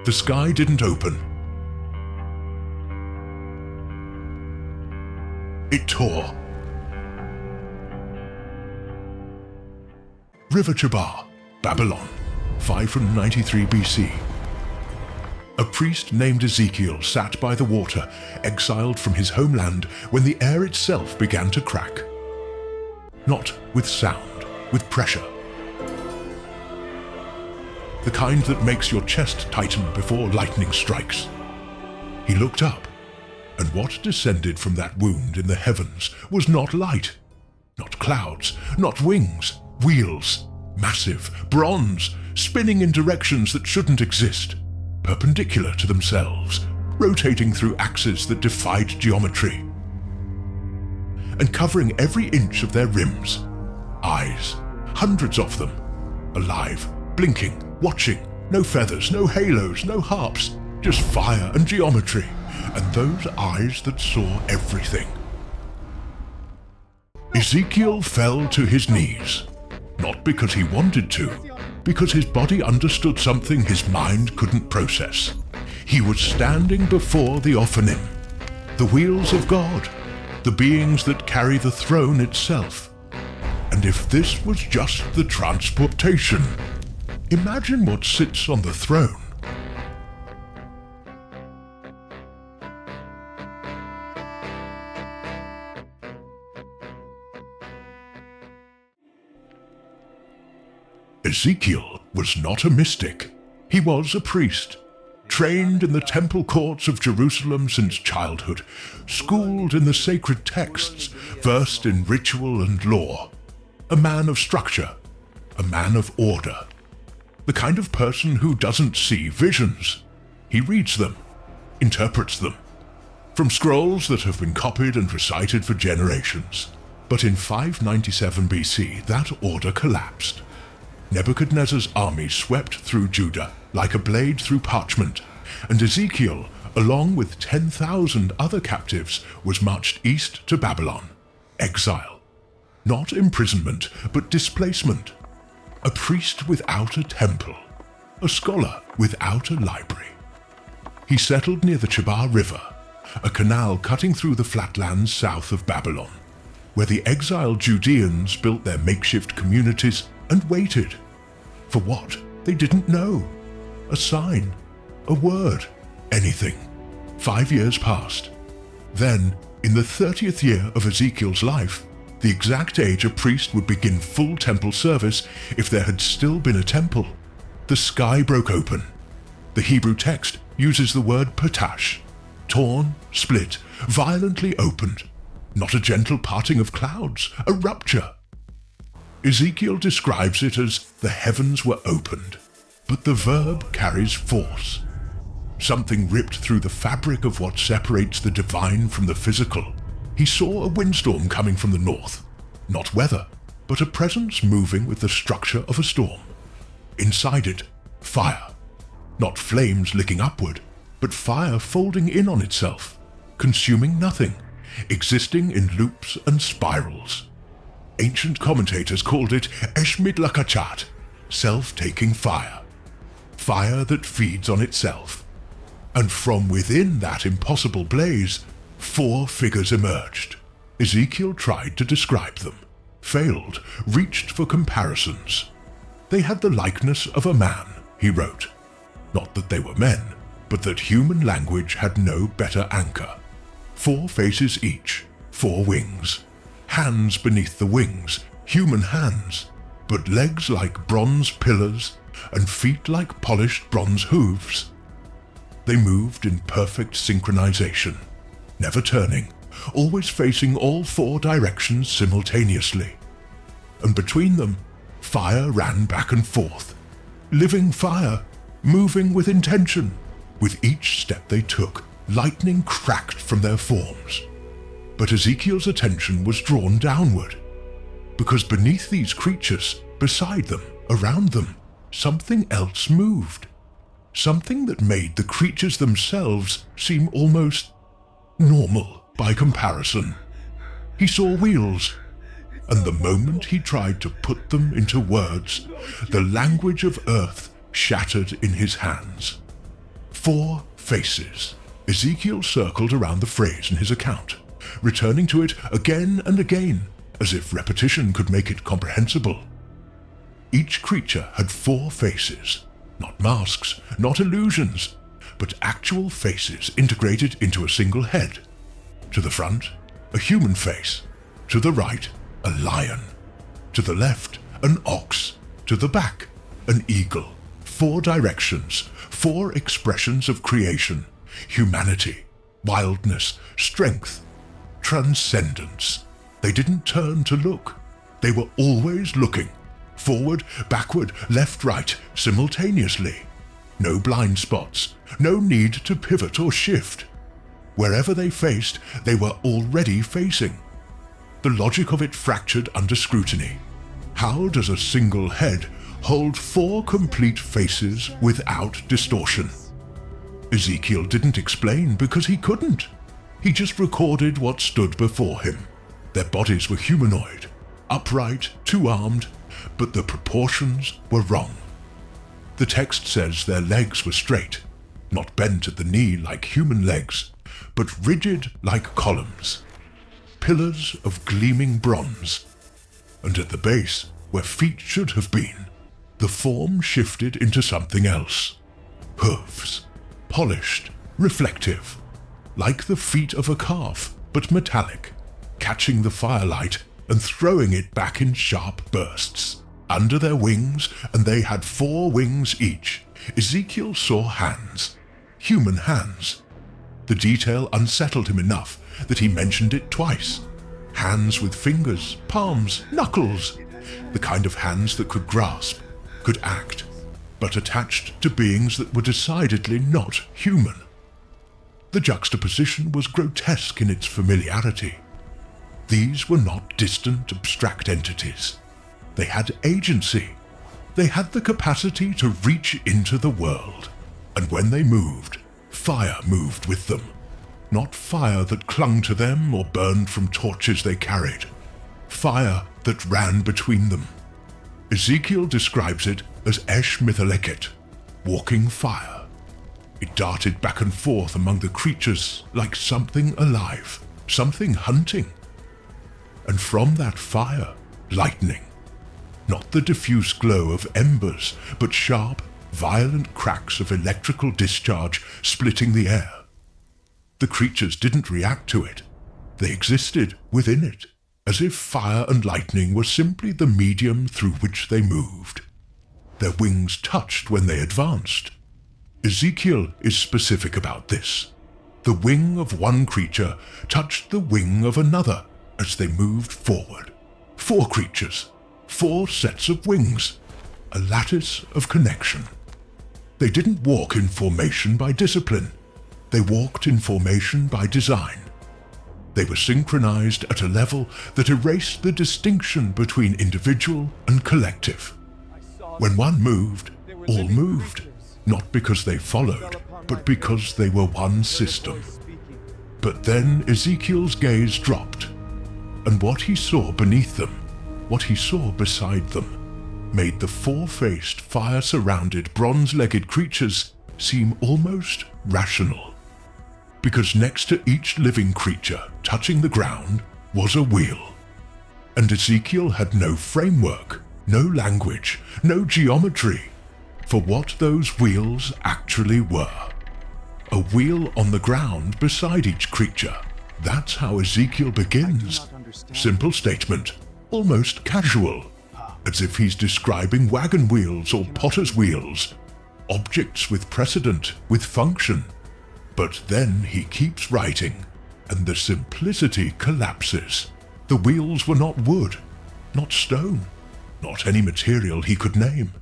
The sky didn't open. It tore. River Chebar, Babylon, 593 BC. A priest named Ezekiel sat by the water, exiled from his homeland when the air itself began to crack. Not with sound, with pressure. The kind that makes your chest tighten before lightning strikes. He looked up, and what descended from that wound in the heavens was not light, not clouds, not wings, wheels, massive, bronze, spinning in directions that shouldn't exist, perpendicular to themselves, rotating through axes that defied geometry, and covering every inch of their rims. Eyes, hundreds of them, alive, blinking, watching, no feathers, no halos, no harps, just fire and geometry, and those eyes that saw everything. Ezekiel fell to his knees, not because he wanted to, because his body understood something his mind couldn't process. He was standing before the Ophanim, the wheels of God, the beings that carry the throne itself. And if this was just the transportation, imagine what sits on the throne. Ezekiel was not a mystic. He was a priest, trained in the temple courts of Jerusalem since childhood, schooled in the sacred texts, versed in ritual and law. A man of structure, a man of order. The kind of person who doesn't see visions. He reads them, interprets them, from scrolls that have been copied and recited for generations. But in 597 BC, that order collapsed. Nebuchadnezzar's army swept through Judah like a blade through parchment, and Ezekiel, along with 10,000 other captives, was marched east to Babylon. Exile. Not imprisonment, but displacement. A priest without a temple. A scholar without a library. He settled near the Chebar River, a canal cutting through the flatlands south of Babylon, where the exiled Judeans built their makeshift communities and waited. For what? They didn't know. A sign, a word, anything. 5 years passed. Then, in the 30th year of Ezekiel's life, the exact age a priest would begin full temple service if there had still been a temple, the sky broke open. The Hebrew text uses the word patash, torn, split, violently opened. Not a gentle parting of clouds, a rupture. Ezekiel describes it as the heavens were opened, but the verb carries force. Something ripped through the fabric of what separates the divine from the physical. He saw a windstorm coming from the north. Not weather, but a presence moving with the structure of a storm. Inside it, fire. Not flames licking upward, but fire folding in on itself, consuming nothing, existing in loops and spirals. Ancient commentators called it Eshmidlakachat, self-taking fire. Fire that feeds on itself. And from within that impossible blaze, 4 figures emerged. Ezekiel tried to describe them, failed, reached for comparisons. They had the likeness of a man, he wrote. Not that they were men, but that human language had no better anchor. 4 faces each, 4 wings. Hands beneath the wings, human hands, but legs like bronze pillars and feet like polished bronze hooves. They moved in perfect synchronization, never turning, always facing all 4 directions simultaneously. And between them, fire ran back and forth. Living fire, moving with intention. With each step they took, lightning cracked from their forms. But Ezekiel's attention was drawn downward, because beneath these creatures, beside them, around them, something else moved. Something that made the creatures themselves seem almost normal by comparison. He saw wheels, and the moment he tried to put them into words, the language of earth shattered in his hands. 4 faces. Ezekiel circled around the phrase in his account, returning to it again and again, as if repetition could make it comprehensible. Each creature had 4 faces, not masks, not illusions, but actual faces integrated into a single head. To the front, a human face. To the right, a lion. To the left, an ox. To the back, an eagle. 4 directions, 4 expressions of creation, humanity, wildness, strength, transcendence. They didn't turn to look. They were always looking. Forward, backward, left, right, simultaneously. No blind spots, no need to pivot or shift. Wherever they faced, they were already facing. The logic of it fractured under scrutiny. How does a single head hold 4 complete faces without distortion? Ezekiel didn't explain because he couldn't. He just recorded what stood before him. Their bodies were humanoid, upright, 2-armed, but the proportions were wrong. The text says their legs were straight, not bent at the knee like human legs, but rigid like columns, pillars of gleaming bronze. And at the base, where feet should have been, the form shifted into something else. Hooves, polished, reflective, like the feet of a calf, but metallic, catching the firelight and throwing it back in sharp bursts. Under their wings, and they had 4 wings each, Ezekiel saw hands, human hands. The detail unsettled him enough that he mentioned it twice. Hands with fingers, palms, knuckles, the kind of hands that could grasp, could act, but attached to beings that were decidedly not human. The juxtaposition was grotesque in its familiarity. These were not distant, abstract entities. They had agency. They had the capacity to reach into the world. And when they moved, fire moved with them. Not fire that clung to them or burned from torches they carried. Fire that ran between them. Ezekiel describes it as Esh Mithaleket, walking fire. It darted back and forth among the creatures like something alive, something hunting. And from that fire, lightning. Not the diffuse glow of embers, but sharp, violent cracks of electrical discharge splitting the air. The creatures didn't react to it. They existed within it, as if fire and lightning were simply the medium through which they moved. Their wings touched when they advanced. Ezekiel is specific about this. The wing of one creature touched the wing of another as they moved forward. 4 creatures. 4 sets of wings, a lattice of connection. They didn't walk in formation by discipline. They walked in formation by design. They were synchronized at a level that erased the distinction between individual and collective. When one moved, all moved, not because they followed, but because they were one system. But then Ezekiel's gaze dropped, and what he saw beneath them, what he saw beside them, made the 4-faced, fire-surrounded, bronze-legged creatures seem almost rational. Because next to each living creature touching the ground was a wheel. And Ezekiel had no framework, no language, no geometry for what those wheels actually were. A wheel on the ground beside each creature. That's how Ezekiel begins. Simple statement. Almost casual, as if he's describing wagon wheels or potter's wheels, objects with precedent, with function. But then he keeps writing, and the simplicity collapses. The wheels were not wood, not stone, not any material he could name.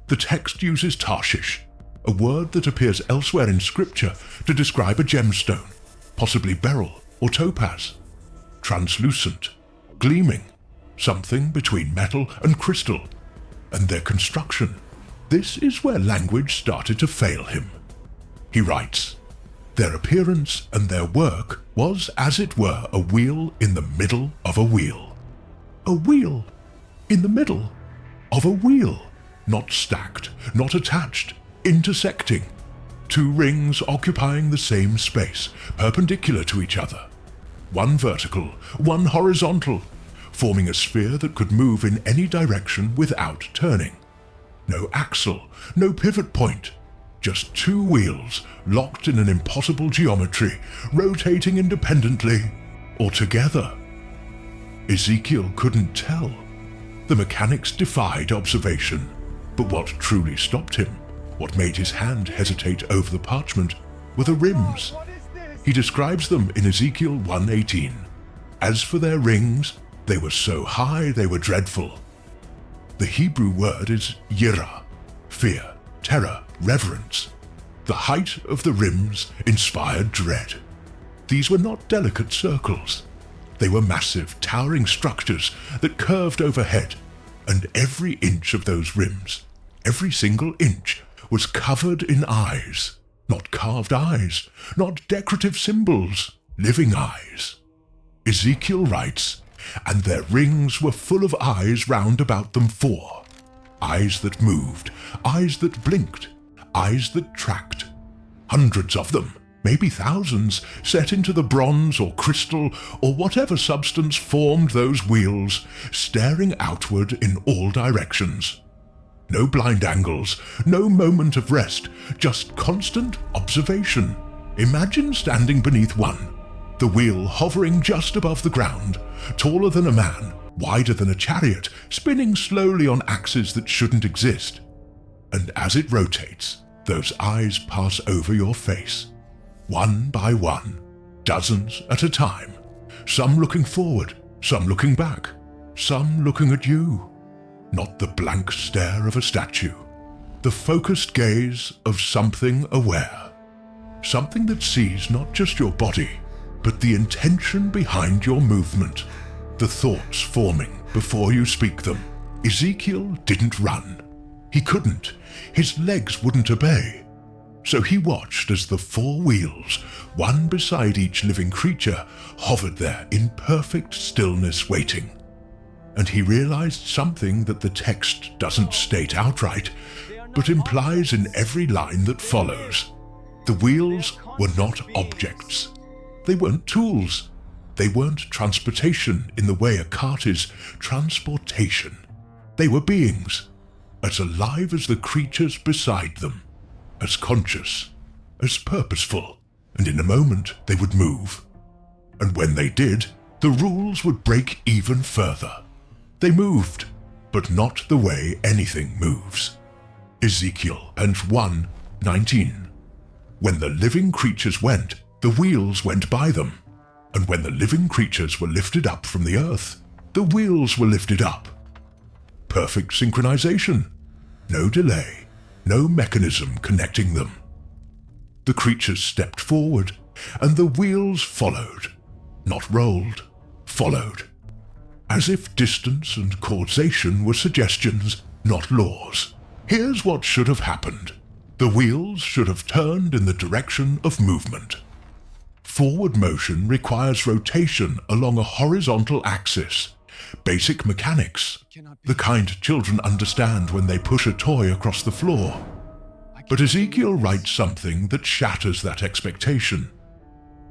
The text uses Tarshish, a word that appears elsewhere in scripture to describe a gemstone, possibly beryl or topaz. Translucent, gleaming, something between metal and crystal. And their construction. This is where language started to fail him. He writes, their appearance and their work was as it were a wheel in the middle of a wheel. A wheel in the middle of a wheel, not stacked, not attached, intersecting. 2 rings occupying the same space, perpendicular to each other. One vertical, one horizontal, forming a sphere that could move in any direction without turning. No axle, no pivot point, just 2 wheels locked in an impossible geometry, rotating independently or together. Ezekiel couldn't tell. The mechanics defied observation, but what truly stopped him, what made his hand hesitate over the parchment, were the rims. He describes them in Ezekiel 1:18. As for their rings, they were so high they were dreadful. The Hebrew word is yirah, fear, terror, reverence. The height of the rims inspired dread. These were not delicate circles. They were massive, towering structures that curved overhead, and every inch of those rims, every single inch, was covered in eyes. Not carved eyes, not decorative symbols, living eyes. Ezekiel writes, "And their rings were full of eyes round about them 4. Eyes that moved, eyes that blinked, eyes that tracked. Hundreds of them, maybe thousands, set into the bronze or crystal or whatever substance formed those wheels, staring outward in all directions. No blind angles, no moment of rest, just constant observation. Imagine standing beneath one, the wheel hovering just above the ground, taller than a man, wider than a chariot, spinning slowly on axes that shouldn't exist. And as it rotates, those eyes pass over your face, one by one, dozens at a time, some looking forward, some looking back, some looking at you. Not the blank stare of a statue, the focused gaze of something aware, something that sees not just your body, but the intention behind your movement, the thoughts forming before you speak them. Ezekiel didn't run. He couldn't. His legs wouldn't obey. So he watched as the 4 wheels, one beside each living creature, hovered there in perfect stillness waiting. And he realized something that the text doesn't state outright, but implies in every line that follows. The wheels were not objects. They weren't tools. They weren't transportation in the way a cart is transportation. They were beings, as alive as the creatures beside them, as conscious, as purposeful, and in a moment they would move. And when they did, the rules would break even further. They moved, but not the way anything moves. Ezekiel 1:19. When the living creatures went, the wheels went by them. And when the living creatures were lifted up from the earth, the wheels were lifted up. Perfect synchronization. No delay, no mechanism connecting them. The creatures stepped forward, and the wheels followed. Not rolled, followed. As if distance and causation were suggestions, not laws. Here's what should have happened. The wheels should have turned in the direction of movement. Forward motion requires rotation along a horizontal axis. Basic mechanics, the kind children understand when they push a toy across the floor. But Ezekiel writes something that shatters that expectation.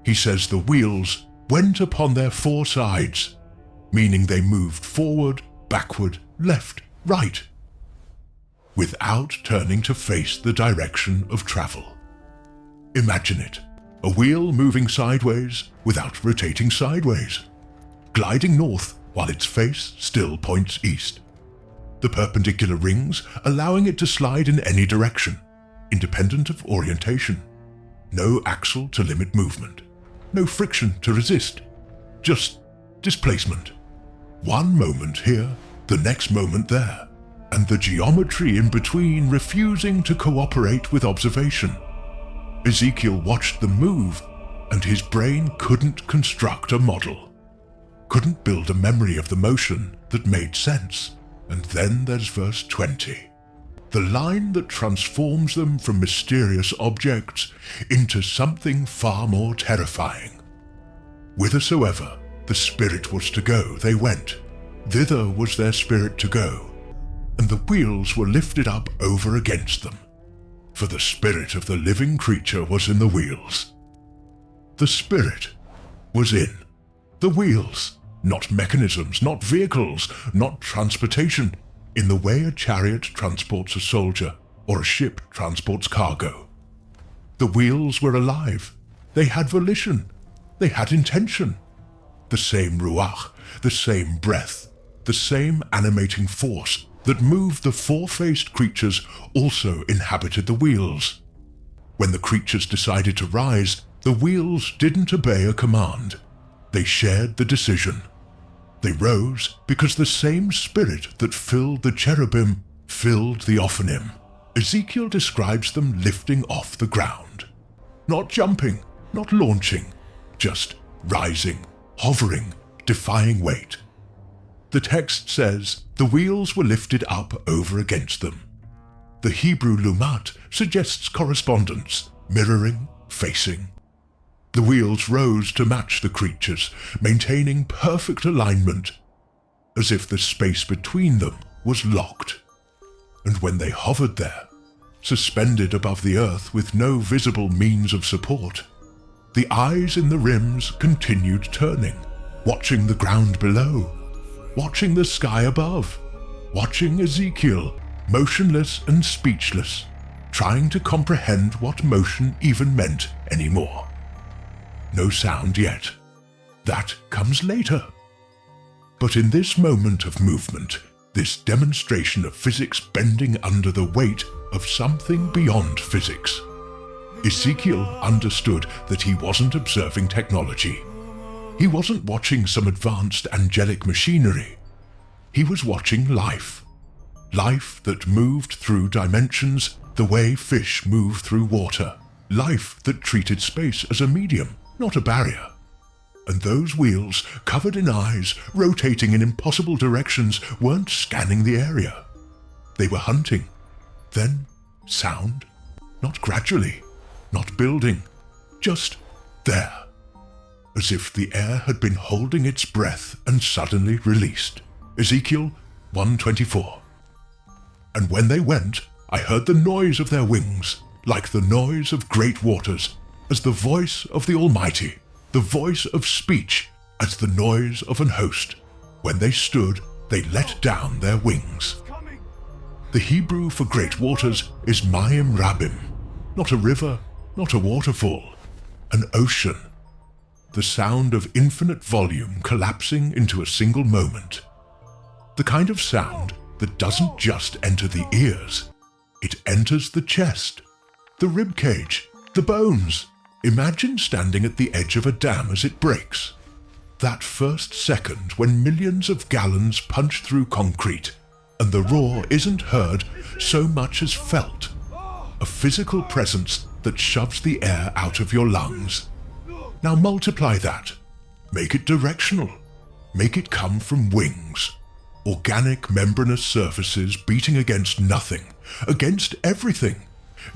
He says the wheels went upon their 4 sides, meaning they moved forward, backward, left, right, without turning to face the direction of travel. Imagine it, a wheel moving sideways without rotating sideways, gliding north while its face still points east. The perpendicular rings allowing it to slide in any direction, independent of orientation. No axle to limit movement, no friction to resist, just displacement. One moment here, the next moment there, and the geometry in between refusing to cooperate with observation. Ezekiel watched them move, and his brain couldn't construct a model, couldn't build a memory of the motion that made sense. And then there's verse 20, the line that transforms them from mysterious objects into something far more terrifying. Whithersoever the spirit was to go, they went. Thither was their spirit to go, and the wheels were lifted up over against them. for the spirit of the living creature was in the wheels. The spirit was in the wheels, not mechanisms, not vehicles, not transportation, in the way a chariot transports a soldier or a ship transports cargo. The wheels were alive. They had volition. They had intention. The same ruach, the same breath, the same animating force that moved the four-faced creatures also inhabited the wheels. When the creatures decided to rise, the wheels didn't obey a command. They shared the decision. They rose because the same spirit that filled the cherubim filled the Ophanim. Ezekiel describes them lifting off the ground. Not jumping, not launching, just rising, hovering, defying weight. The text says the wheels were lifted up over against them. The Hebrew lumat suggests correspondence, mirroring, facing. The wheels rose to match the creatures, maintaining perfect alignment, as if the space between them was locked. And when they hovered there, suspended above the earth with no visible means of support, the eyes in the rims continued turning, watching the ground below, watching the sky above, watching Ezekiel, motionless and speechless, trying to comprehend what motion even meant anymore. No sound yet. That comes later. But in this moment of movement, this demonstration of physics bending under the weight of something beyond physics, Ezekiel understood that he wasn't observing technology. He wasn't watching some advanced angelic machinery. He was watching life. Life that moved through dimensions the way fish move through water. Life that treated space as a medium, not a barrier. And those wheels, covered in eyes, rotating in impossible directions, weren't scanning the area. They were hunting. Then sound, not gradually, not building, just there. As if the air had been holding its breath and suddenly released. Ezekiel 1:24. And when they went, I heard the noise of their wings, like the noise of great waters, as the voice of the Almighty, the voice of speech, as the noise of an host. When they stood, they let down their wings. The Hebrew for great waters is Mayim Rabbim, not a river, not a waterfall, an ocean. The sound of infinite volume collapsing into a single moment. The kind of sound that doesn't just enter the ears, it enters the chest, the rib cage, the bones. Imagine standing at the edge of a dam as it breaks. That first second when millions of gallons punch through concrete, and the roar isn't heard so much as felt. A physical presence that shoves the air out of your lungs. Now multiply that. Make it directional. Make it come from wings. Organic membranous surfaces beating against nothing, against everything,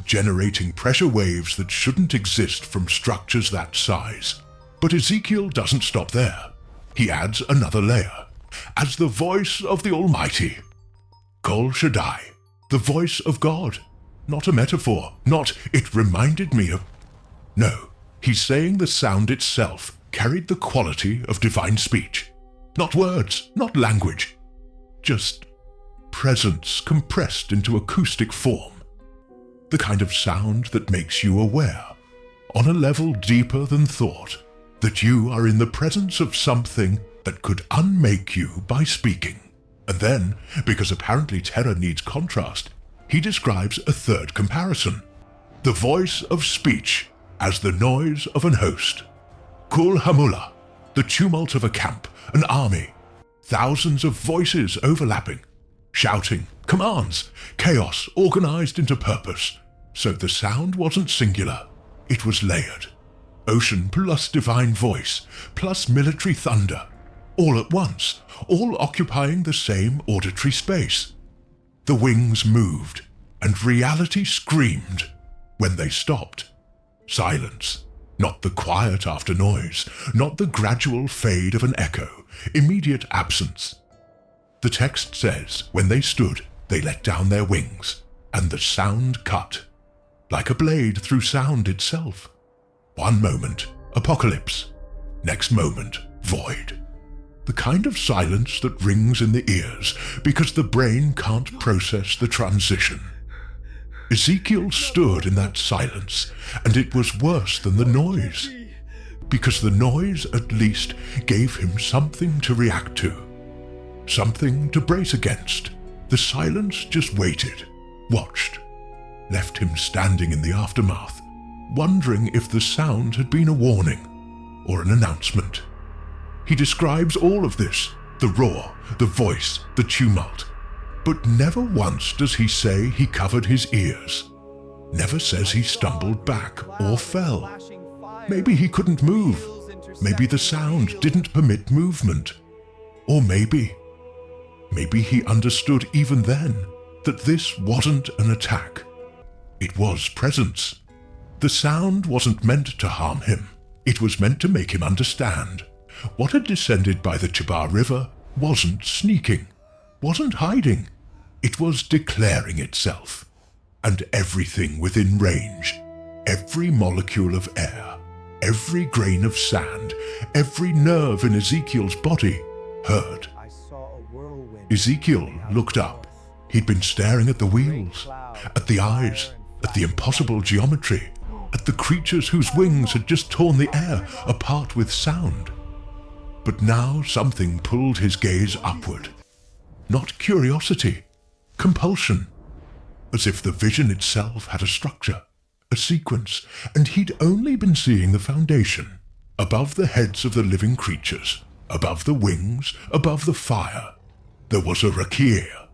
generating pressure waves that shouldn't exist from structures that size. But Ezekiel doesn't stop there. He adds another layer. As the voice of the Almighty. Kol Shaddai, the voice of God. Not a metaphor, not it reminded me of. No, he's saying the sound itself carried the quality of divine speech. Not words, not language. Just presence compressed into acoustic form. The kind of sound that makes you aware, on a level deeper than thought, that you are in the presence of something that could unmake you by speaking. And then, because apparently terror needs contrast, he describes a third comparison. The voice of speech as the noise of an host. Kul Hamula, the tumult of a camp, an army. Thousands of voices overlapping, shouting, commands, chaos organized into purpose. So the sound wasn't singular, it was layered. Ocean plus divine voice, plus military thunder, all at once, all occupying the same auditory space. The wings moved, and reality screamed when they stopped. Silence, not the quiet after noise, not the gradual fade of an echo, immediate absence. The text says, when they stood, they let down their wings, and the sound cut. like a blade through sound itself. One moment, apocalypse. Next moment, void. The kind of silence that rings in the ears because the brain can't process the transition. Ezekiel stood in that silence, and it was worse than the noise, because the noise at least gave him something to react to, something to brace against. The silence just waited, watched, left him standing in the aftermath, wondering if the sound had been a warning or an announcement. He describes all of this, the roar, the voice, the tumult, but never once does he say he covered his ears. Never says he stumbled back or fell. Maybe he couldn't move. Maybe the sound didn't permit movement. Or maybe he understood even then that this wasn't an attack. It was presence. The sound wasn't meant to harm him. It was meant to make him understand. What had descended by the Chebar River wasn't sneaking, wasn't hiding. It was declaring itself. And everything within range, every molecule of air, every grain of sand, every nerve in Ezekiel's body heard. Ezekiel looked up. He'd been staring at the wheels, at the eyes, at the impossible geometry, at the creatures whose wings had just torn the air apart with sound. But now something pulled his gaze upward. Not curiosity, compulsion. As if the vision itself had a structure, a sequence, and he'd only been seeing the foundation. Above the heads of the living creatures, above the wings, above the fire, there was a rakir.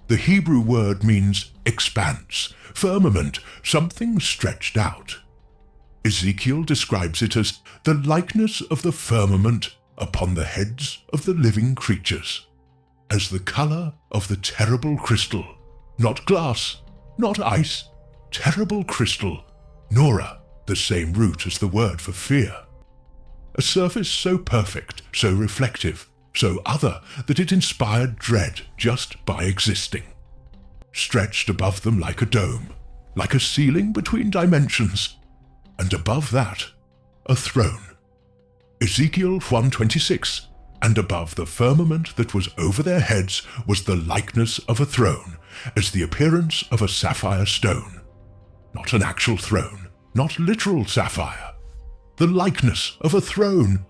The Hebrew word means expanse, firmament, something stretched out. Ezekiel describes it as the likeness of the firmament upon the heads of the living creatures, as the color of the terrible crystal, not glass, not ice, terrible crystal, Nora, the same root as the word for fear. A surface so perfect, so reflective, so other that it inspired dread just by existing. Stretched above them like a dome, like a ceiling between dimensions, and above that, a throne. Ezekiel 1:26, and above the firmament that was over their heads was the likeness of a throne, as the appearance of a sapphire stone. Not an actual throne, not literal sapphire. The likeness of a throne,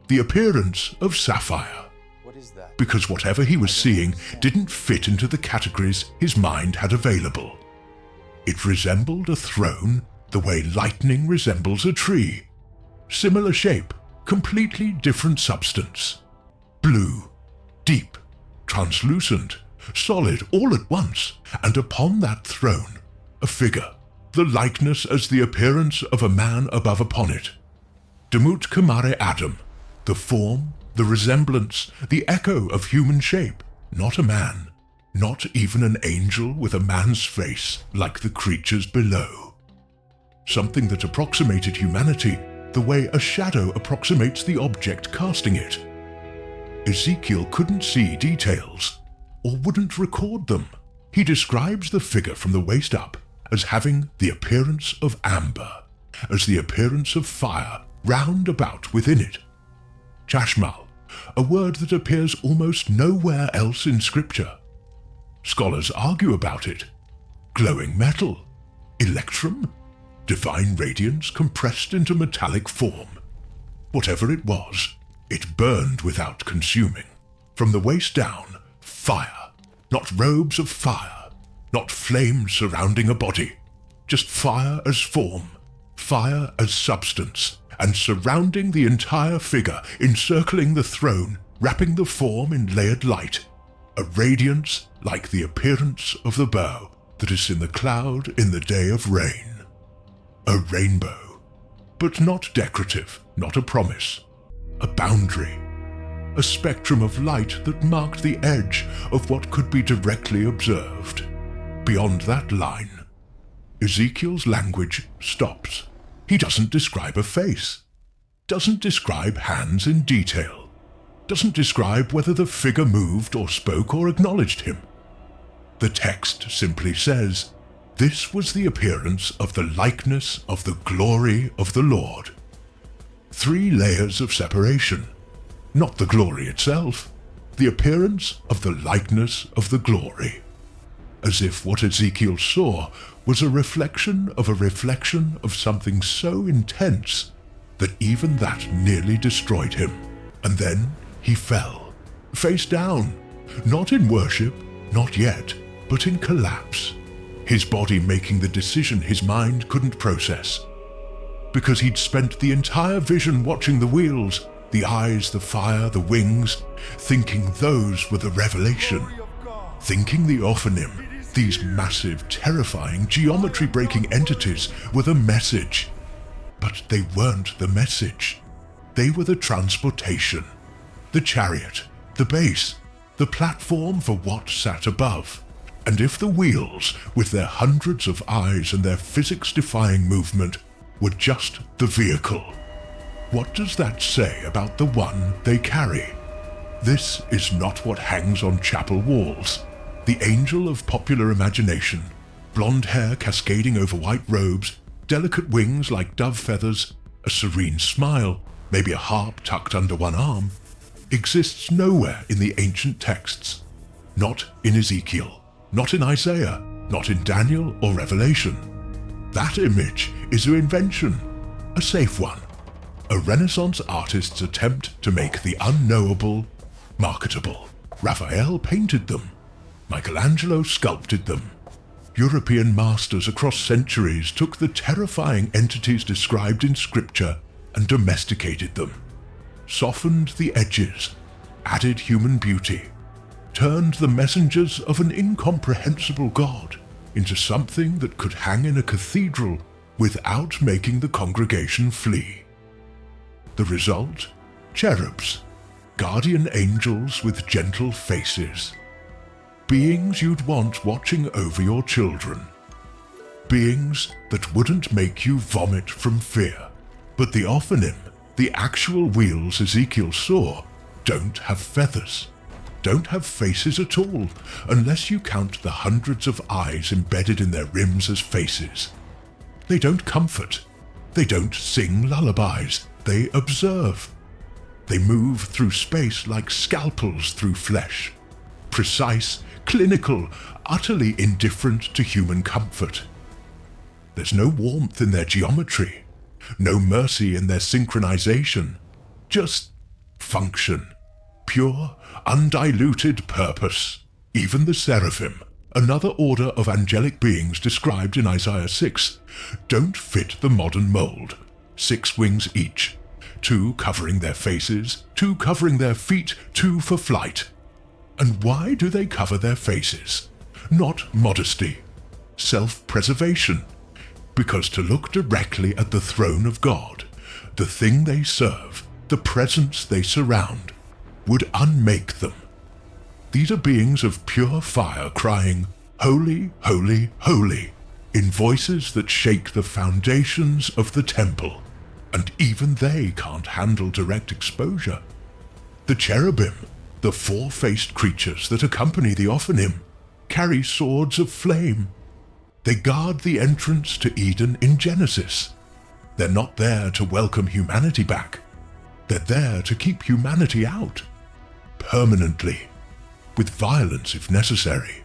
the appearance of sapphire. What is that? Because whatever he was seeing didn't fit into the categories his mind had available. It resembled a throne the way lightning resembles a tree. Similar shape, completely different substance. Blue, deep, translucent, solid all at once, and upon that throne, a figure, the likeness as the appearance of a man above upon it. Demut Kamare Adam, the form, the resemblance, the echo of human shape, not a man, not even an angel with a man's face like the creatures below. Something that approximated humanity the way a shadow approximates the object casting it. Ezekiel couldn't see details, or wouldn't record them. He describes the figure from the waist up as having the appearance of amber, as the appearance of fire round about within it. Chashmal, a word that appears almost nowhere else in Scripture. Scholars argue about it. Glowing metal, electrum, divine radiance compressed into metallic form. Whatever it was, it burned without consuming. From the waist down, fire, not robes of fire, not flames surrounding a body, just fire as form, fire as substance, and surrounding the entire figure, encircling the throne, wrapping the form in layered light, a radiance like the appearance of the bow that is in the cloud in the day of rain. A rainbow, but not decorative, not a promise, a boundary, a spectrum of light that marked the edge of what could be directly observed. Beyond that line, Ezekiel's language stops. He doesn't describe a face, doesn't describe hands in detail, doesn't describe whether the figure moved or spoke or acknowledged him. The text simply says, This was the appearance of the likeness of the glory of the Lord. 3 layers of separation, not the glory itself, the appearance of the likeness of the glory. As if what Ezekiel saw was a reflection of something so intense that even that nearly destroyed him. And then he fell, face down, not in worship, not yet, but in collapse, his body making the decision his mind couldn't process. Because he'd spent the entire vision watching the wheels, the eyes, the fire, the wings, thinking those were the revelation, thinking the Ophanim, these massive, terrifying, geometry-breaking entities, were the message. But they weren't the message. They were the transportation, the chariot, the base, the platform for what sat above. And if the wheels, with their hundreds of eyes and their physics-defying movement, were just the vehicle, what does that say about the one they carry? This is not what hangs on chapel walls. The angel of popular imagination, blonde hair cascading over white robes, delicate wings like dove feathers, a serene smile, maybe a harp tucked under one arm, exists nowhere in the ancient texts. Not in Ezekiel, not in Isaiah, not in Daniel or Revelation. That image is an invention, a safe one, a Renaissance artist's attempt to make the unknowable marketable. Raphael painted them. Michelangelo sculpted them. European masters across centuries took the terrifying entities described in scripture and domesticated them, softened the edges, added human beauty, turned the messengers of an incomprehensible God into something that could hang in a cathedral without making the congregation flee. The result? Cherubs, guardian angels with gentle faces. Beings you'd want watching over your children. Beings that wouldn't make you vomit from fear. But the Ophanim, the actual wheels Ezekiel saw, don't have feathers, don't have faces at all, unless you count the hundreds of eyes embedded in their rims as faces. They don't comfort, they don't sing lullabies, they observe. They move through space like scalpels through flesh, precise, clinical, utterly indifferent to human comfort. There's no warmth in their geometry, no mercy in their synchronization, just function, pure, undiluted purpose. Even the seraphim, another order of angelic beings described in Isaiah 6, don't fit the modern mold. 6 wings each, 2 covering their faces, 2 covering their feet, 2 for flight. And why do they cover their faces? Not modesty, self-preservation. Because to look directly at the throne of God, the thing they serve, the presence they surround, would unmake them. These are beings of pure fire crying, "Holy, holy, holy," in voices that shake the foundations of the temple, and even they can't handle direct exposure. The cherubim, the 4-faced creatures that accompany the Ophanim, carry swords of flame. They guard the entrance to Eden in Genesis. They're not there to welcome humanity back. They're there to keep humanity out, permanently, with violence if necessary.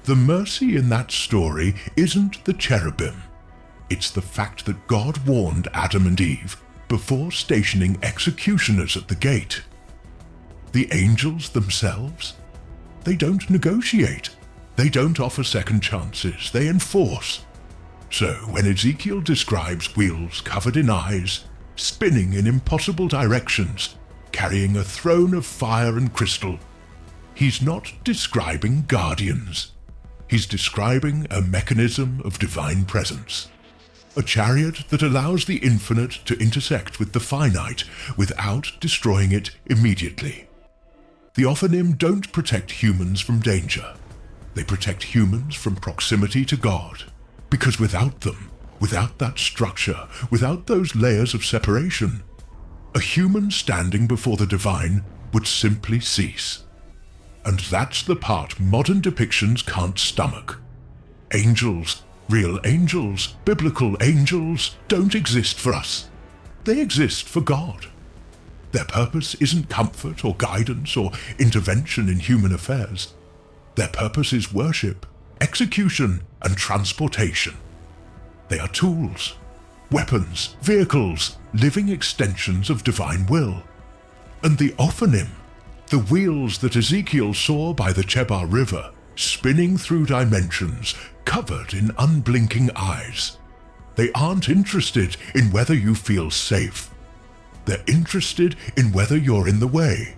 The mercy in that story isn't the cherubim. It's the fact that God warned Adam and Eve before stationing executioners at the gate. The angels themselves? They don't negotiate. They don't offer second chances. They enforce. So when Ezekiel describes wheels covered in eyes, spinning in impossible directions, carrying a throne of fire and crystal, he's not describing guardians. He's describing a mechanism of divine presence. A chariot that allows the infinite to intersect with the finite without destroying it immediately. The Ophanim don't protect humans from danger. They protect humans from proximity to God. Because without them, without that structure, without those layers of separation, a human standing before the divine would simply cease. And that's the part modern depictions can't stomach. Angels, real angels, biblical angels, don't exist for us. They exist for God. Their purpose isn't comfort or guidance or intervention in human affairs. Their purpose is worship, execution, and transportation. They are tools, weapons, vehicles, living extensions of divine will. And the Ophanim, the wheels that Ezekiel saw by the Chebar River, spinning through dimensions, covered in unblinking eyes. They aren't interested in whether you feel safe. They're interested in whether you're in the way.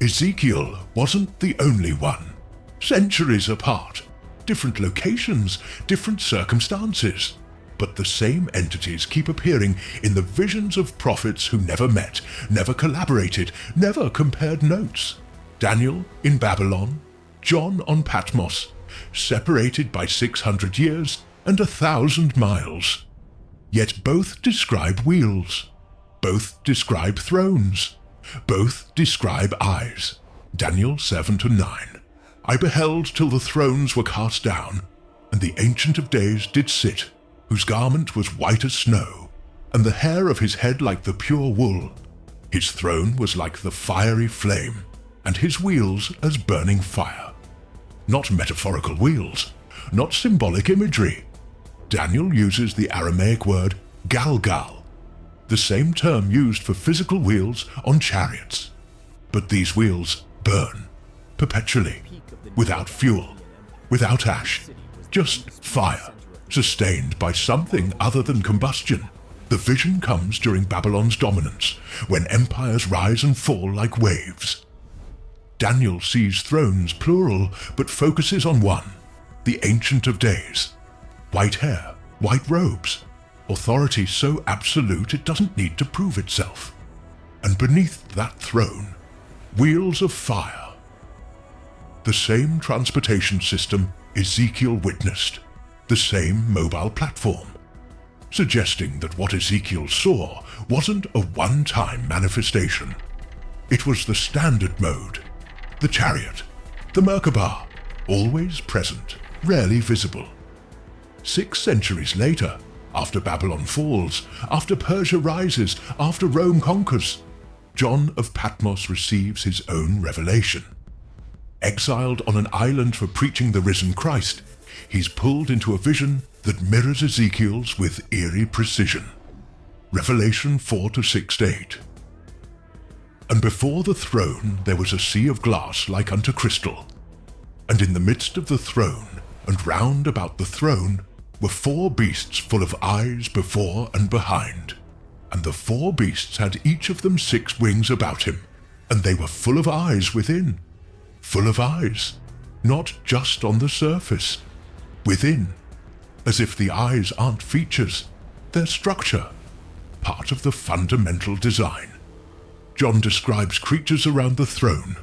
Ezekiel wasn't the only one. Centuries apart, different locations, different circumstances. But the same entities keep appearing in the visions of prophets who never met, never collaborated, never compared notes. Daniel in Babylon, John on Patmos, separated by 600 years and 1,000 miles. Yet both describe wheels, both describe thrones, both describe eyes. Daniel 7-9. I beheld till the thrones were cast down, and the Ancient of Days did sit, whose garment was white as snow, and the hair of his head like the pure wool. His throne was like the fiery flame, and his wheels as burning fire. Not metaphorical wheels, not symbolic imagery. Daniel uses the Aramaic word galgal, the same term used for physical wheels on chariots. But these wheels burn, perpetually, without fuel, without ash, just fire, sustained by something other than combustion. The vision comes during Babylon's dominance, when empires rise and fall like waves. Daniel sees thrones plural, but focuses on one, the Ancient of Days. White hair, white robes, authority so absolute it doesn't need to prove itself. And beneath that throne, wheels of fire. The same transportation system Ezekiel witnessed, the same mobile platform, suggesting that what Ezekiel saw wasn't a one-time manifestation. It was the standard mode, the chariot, the Merkabah, always present, rarely visible. 6 centuries later, after Babylon falls, after Persia rises, after Rome conquers, John of Patmos receives his own revelation. Exiled on an island for preaching the risen Christ, he's pulled into a vision that mirrors Ezekiel's with eerie precision. Revelation 4-6-8. And before the throne there was a sea of glass like unto crystal, and in the midst of the throne, and round about the throne, were 4 beasts full of eyes before and behind. And the 4 beasts had each of them 6 wings about him, and they were full of eyes within. Full of eyes, not just on the surface, within, as if the eyes aren't features, they're structure, part of the fundamental design. John describes creatures around the throne,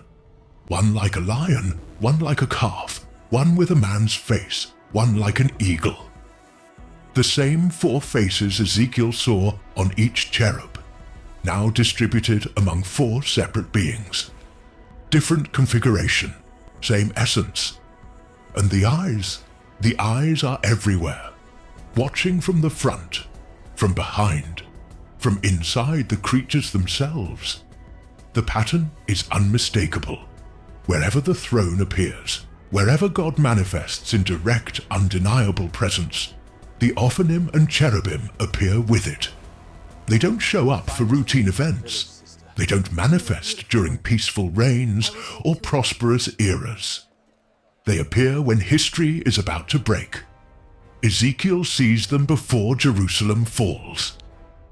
one like a lion, one like a calf, one with a man's face, one like an eagle. The same 4 faces Ezekiel saw on each cherub, now distributed among 4 separate beings. Different configuration, same essence. And the eyes are everywhere, watching from the front, from behind, from inside the creatures themselves. The pattern is unmistakable. Wherever the throne appears, wherever God manifests in direct, undeniable presence, the Ophanim and cherubim appear with it. They don't show up for routine events. They don't manifest during peaceful reigns or prosperous eras. They appear when history is about to break. Ezekiel sees them before Jerusalem falls.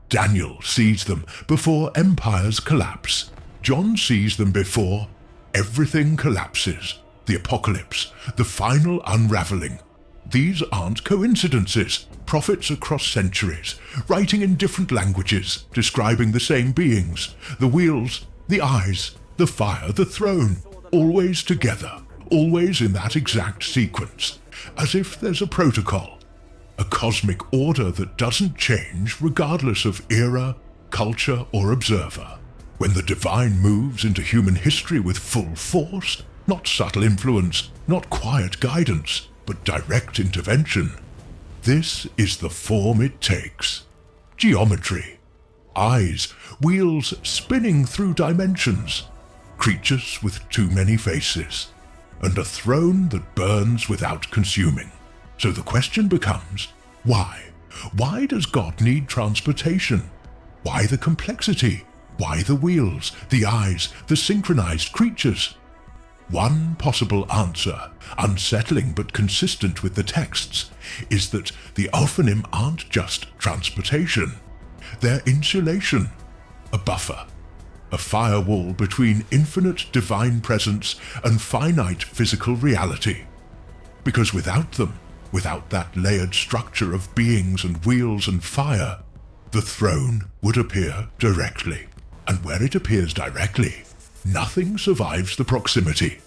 Daniel sees them before empires collapse. John sees them before everything collapses, the apocalypse, the final unraveling. These aren't coincidences. Prophets across centuries, writing in different languages, describing the same beings, the wheels, the eyes, the fire, the throne, always together, always in that exact sequence, as if there's a protocol, a cosmic order that doesn't change regardless of era, culture, or observer. When the divine moves into human history with full force, not subtle influence, not quiet guidance, but direct intervention. This is the form it takes. Geometry. Eyes, wheels spinning through dimensions. Creatures with too many faces. And a throne that burns without consuming. So the question becomes, why? Why does God need transportation? Why the complexity? Why the wheels, the eyes, the synchronized creatures? One possible answer, unsettling but consistent with the texts, is that the Ophanim aren't just transportation. They're insulation, a buffer, a firewall between infinite divine presence and finite physical reality. Because without them, without that layered structure of beings and wheels and fire, the throne would appear directly. And where it appears directly, nothing survives the proximity.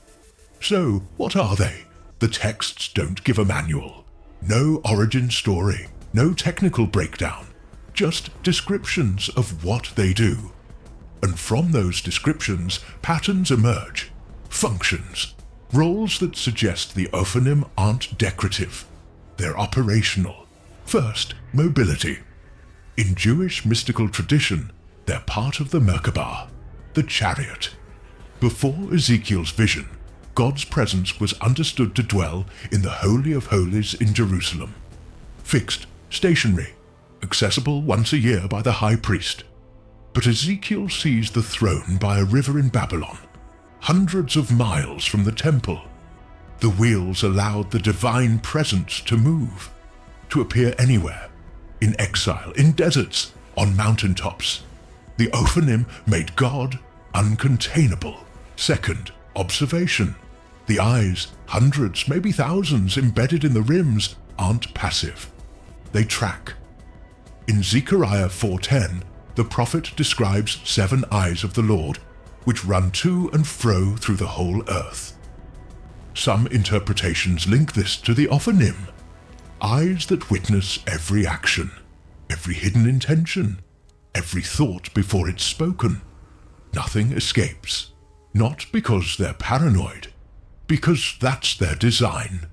So, what are they? The texts don't give a manual. No origin story, no technical breakdown, just descriptions of what they do. And from those descriptions, patterns emerge, functions, roles that suggest the Ophanim aren't decorative. They're operational. First, mobility. In Jewish mystical tradition, they're part of the Merkabah, the chariot. Before Ezekiel's vision, God's presence was understood to dwell in the Holy of Holies in Jerusalem. Fixed, stationary, accessible once a year by the high priest. But Ezekiel sees the throne by a river in Babylon, hundreds of miles from the temple. The wheels allowed the divine presence to move, to appear anywhere, in exile, in deserts, on mountaintops. The Ophanim made God uncontainable. Second, observation. The eyes, hundreds, maybe thousands embedded in the rims, aren't passive. They track. In Zechariah 4:10, the prophet describes 7 eyes of the Lord, which run to and fro through the whole earth. Some interpretations link this to the Ophanim. Eyes that witness every action, every hidden intention, every thought before it's spoken. Nothing escapes. Not because they're paranoid, because that's their design.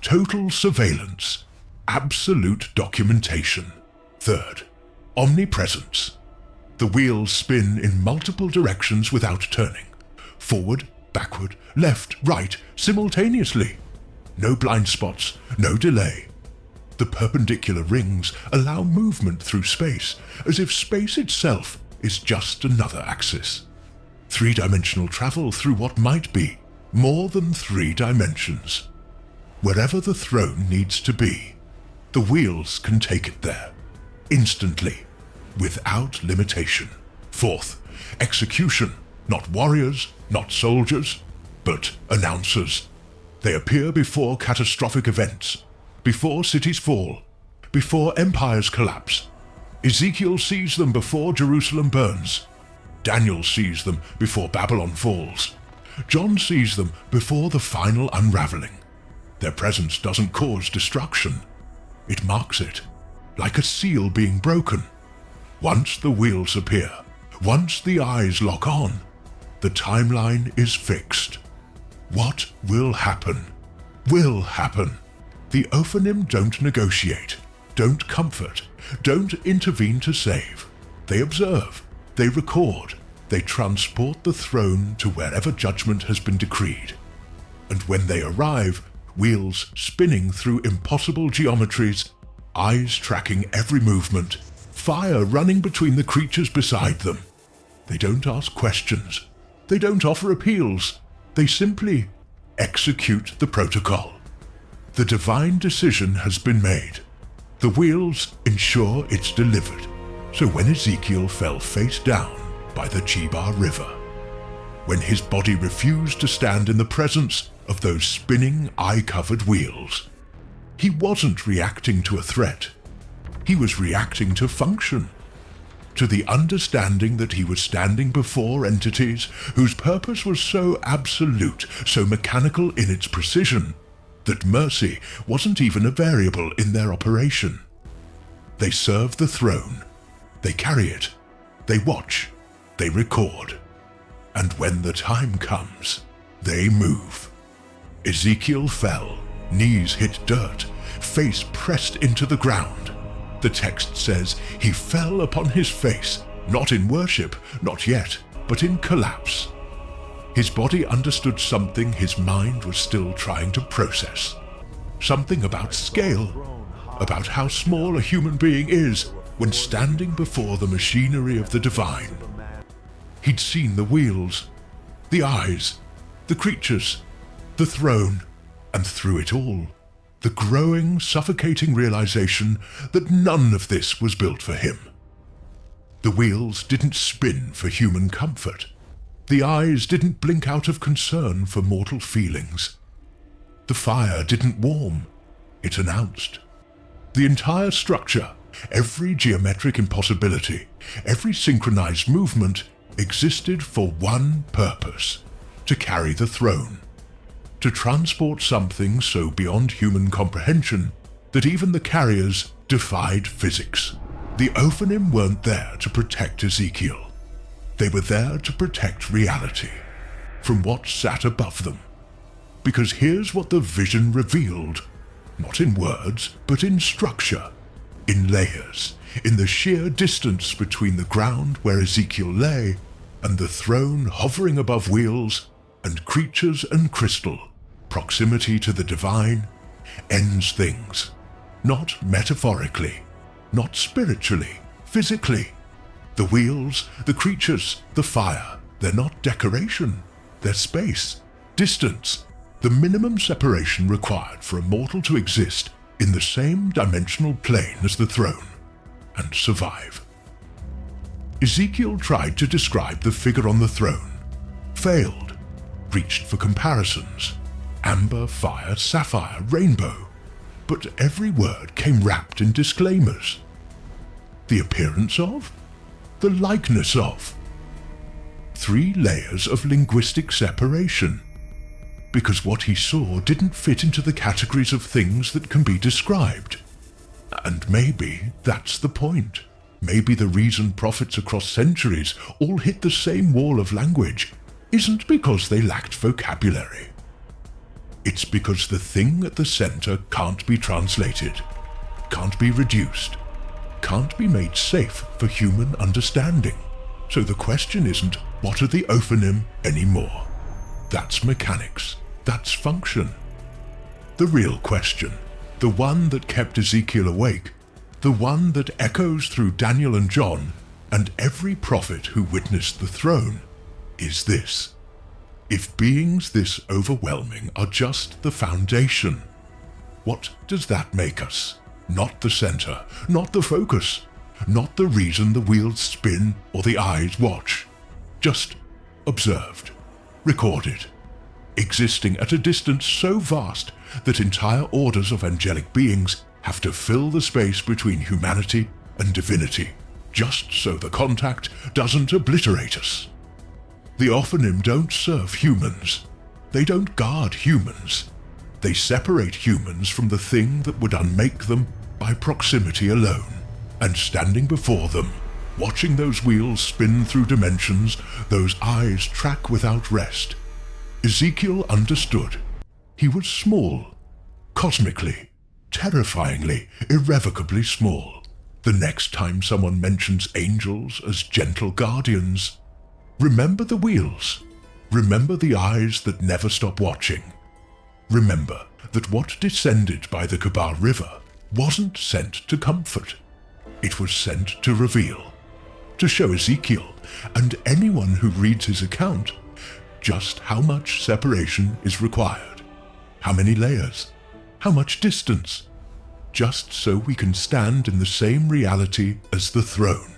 Total surveillance, absolute documentation. Third, omnipresence. The wheels spin in multiple directions without turning. Forward, backward, left, right, simultaneously. No blind spots, no delay. The perpendicular rings allow movement through space, as if space itself is just another axis. 3-dimensional travel through what might be more than 3 dimensions. Wherever the throne needs to be, the wheels can take it there, instantly, without limitation. Fourth, execution. Not warriors, not soldiers, but announcers. They appear before catastrophic events, before cities fall, before empires collapse. Ezekiel sees them before Jerusalem burns. Daniel sees them before Babylon falls. John sees them before the final unraveling. Their presence doesn't cause destruction. It marks it, like a seal being broken. Once the wheels appear, once the eyes lock on, the timeline is fixed. What will happen? Will happen. The Ophanim don't negotiate, don't comfort, don't intervene to save. They observe, they record, they transport the throne to wherever judgment has been decreed. And when they arrive, wheels spinning through impossible geometries, eyes tracking every movement, fire running between the creatures beside them. They don't ask questions, they don't offer appeals, they simply execute the protocol. The divine decision has been made. The wheels ensure it's delivered. So when Ezekiel fell face down by the Chebar River, when his body refused to stand in the presence of those spinning, eye-covered wheels, he wasn't reacting to a threat. He was reacting to function, to the understanding that he was standing before entities whose purpose was so absolute, so mechanical in its precision, that mercy wasn't even a variable in their operation. They serve the throne, they carry it, they watch, they record, and when the time comes, they move. Ezekiel fell, knees hit dirt, face pressed into the ground. The text says he fell upon his face, not in worship, not yet, but in collapse. His body understood something his mind was still trying to process. Something about scale, about how small a human being is when standing before the machinery of the divine. He'd seen the wheels, the eyes, the creatures, the throne, and through it all, the growing, suffocating realization that none of this was built for him. The wheels didn't spin for human comfort. The eyes didn't blink out of concern for mortal feelings. The fire didn't warm, it announced. The entire structure, every geometric impossibility, every synchronized movement existed for one purpose: to carry the throne. To transport something so beyond human comprehension that even the carriers defied physics. The Ophanim weren't there to protect Ezekiel. They were there to protect reality from what sat above them. Because here's what the vision revealed, not in words, but in structure, in layers, in the sheer distance between the ground where Ezekiel lay and the throne hovering above wheels and creatures and crystal. Proximity to the divine ends things, not metaphorically, not spiritually, physically. The wheels, the creatures, the fire, they're not decoration, they're space, distance, the minimum separation required for a mortal to exist in the same dimensional plane as the throne and survive. Ezekiel tried to describe the figure on the throne, failed, reached for comparisons, amber, fire, sapphire, rainbow, but every word came wrapped in disclaimers. The appearance of, the likeness of. 3 layers of linguistic separation, because what he saw didn't fit into the categories of things that can be described. And maybe that's the point. Maybe the reason prophets across centuries all hit the same wall of language isn't because they lacked vocabulary. It's because the thing at the center can't be translated, can't be reduced, can't be made safe for human understanding. So the question isn't, what are the Ophanim anymore? That's mechanics, that's function. The real question, the one that kept Ezekiel awake, the one that echoes through Daniel and John and every prophet who witnessed the throne, is this: if beings this overwhelming are just the foundation, what does that make us? Not the center, not the focus, not the reason the wheels spin or the eyes watch. Just observed, recorded, existing at a distance so vast that entire orders of angelic beings have to fill the space between humanity and divinity, just so the contact doesn't obliterate us. The Ophanim don't serve humans. They don't guard humans. They separate humans from the thing that would unmake them by proximity alone. And standing before them, watching those wheels spin through dimensions, those eyes track without rest, Ezekiel understood. He was small, cosmically, terrifyingly, irrevocably small. The next time someone mentions angels as gentle guardians, remember the wheels. Remember the eyes that never stop watching. Remember that what descended by the Kabar River wasn't sent to comfort. It was sent to reveal, to show Ezekiel and anyone who reads his account just how much separation is required, how many layers, how much distance, just so we can stand in the same reality as the throne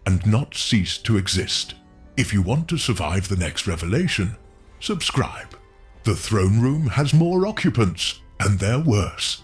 and not cease to exist. If you want to survive the next revelation, subscribe. The throne room has more occupants, and they're worse.